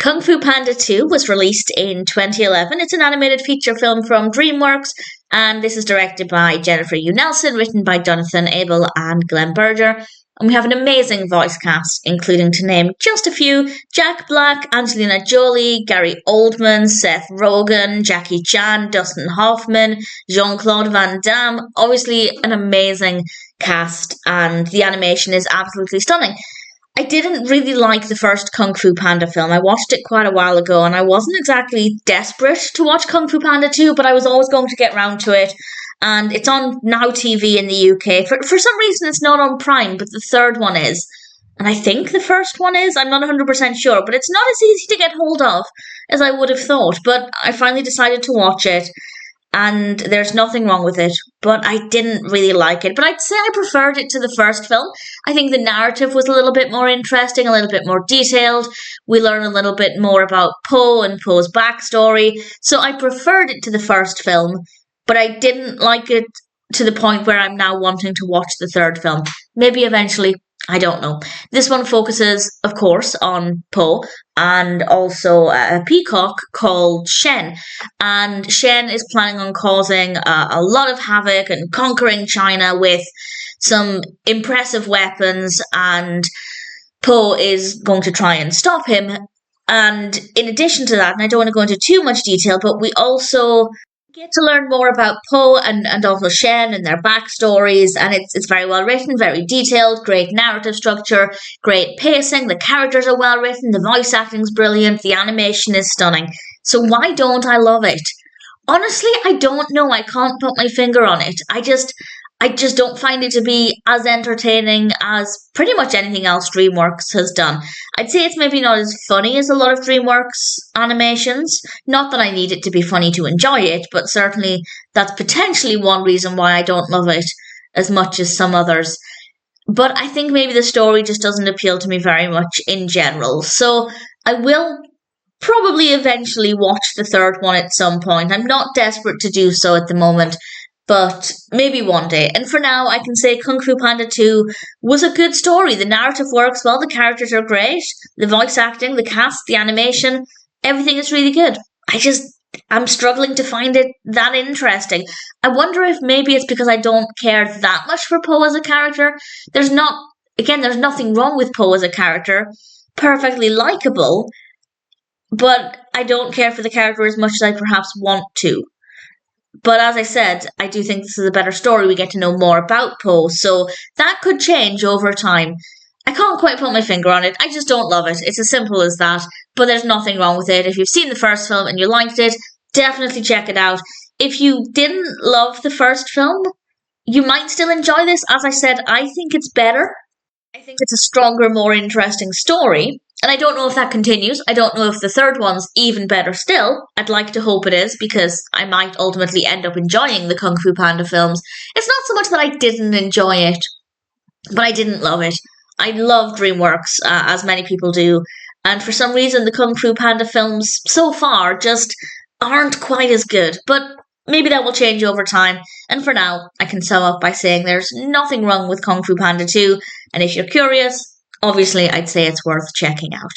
Kung Fu Panda 2 was released in 2011. It's an animated feature film from DreamWorks, and this is directed by Jennifer Yu Nelson, written by Jonathan Aibel and Glenn Berger. And we have an amazing voice cast, including, to name just a few, Jack Black, Angelina Jolie, Gary Oldman, Seth Rogen, Jackie Chan, Dustin Hoffman, Jean-Claude Van Damme. Obviously an amazing cast, and the animation is absolutely stunning. I didn't really like the first Kung Fu Panda film. I watched it quite a while ago, and I wasn't exactly desperate to watch Kung Fu Panda 2, but I was always going to get round to it. And it's on Now TV in the UK. For some reason, it's not on Prime, but the third one is. And I think the first one is. I'm not 100% sure, but it's not as easy to get hold of as I would have thought. But I finally decided to watch it, and there's nothing wrong with it, but I didn't really like it. But I'd say I preferred it to the first film. I think the narrative was a little bit more interesting, a little bit more detailed. We learn a little bit more about Po and Po's backstory. So I preferred it to the first film, but I didn't like it to the point where I'm now wanting to watch the third film. Maybe eventually. I don't know. This one focuses, of course, on Po and also a peacock called Shen. And Shen is planning on causing a lot of havoc and conquering China with some impressive weapons, and Po is going to try and stop him. And in addition to that, and I don't want to go into too much detail, but we also get to learn more about Po and also Shen and their backstories, and it's very well written, very detailed, great narrative structure, great pacing, the characters are well written, the voice acting's brilliant, the animation is stunning. So why don't I love it? Honestly, I don't know. I can't put my finger on it. I just don't find it to be as entertaining as pretty much anything else DreamWorks has done. I'd say it's maybe not as funny as a lot of DreamWorks animations. Not that I need it to be funny to enjoy it, but certainly that's potentially one reason why I don't love it as much as some others. But I think maybe the story just doesn't appeal to me very much in general. So I will probably eventually watch the third one at some point. I'm not desperate to do so at the moment, but maybe one day. And for now, I can say Kung Fu Panda 2 was a good story. The narrative works well, the characters are great, the voice acting, the cast, the animation, everything is really good. I'm struggling to find it that interesting. I wonder if maybe it's because I don't care that much for Po as a character. There's nothing wrong with Po as a character. Perfectly likable, but I don't care for the character as much as I perhaps want to. But as I said, I do think this is a better story. We get to know more about Po, so that could change over time. I can't quite put my finger on it. I just don't love it. It's as simple as that, but there's nothing wrong with it. If you've seen the first film and you liked it, definitely check it out. If you didn't love the first film, you might still enjoy this. As I said, I think it's better. I think it's a stronger, more interesting story. And I don't know if that continues. I don't know if the third one's even better still. I'd like to hope it is, because I might ultimately end up enjoying the Kung Fu Panda films. It's not so much that I didn't enjoy it, but I didn't love it. I love DreamWorks, as many people do. And for some reason, the Kung Fu Panda films so far just aren't quite as good. But maybe that will change over time. And for now, I can sum up by saying there's nothing wrong with Kung Fu Panda 2. And if you're curious, obviously, I'd say it's worth checking out.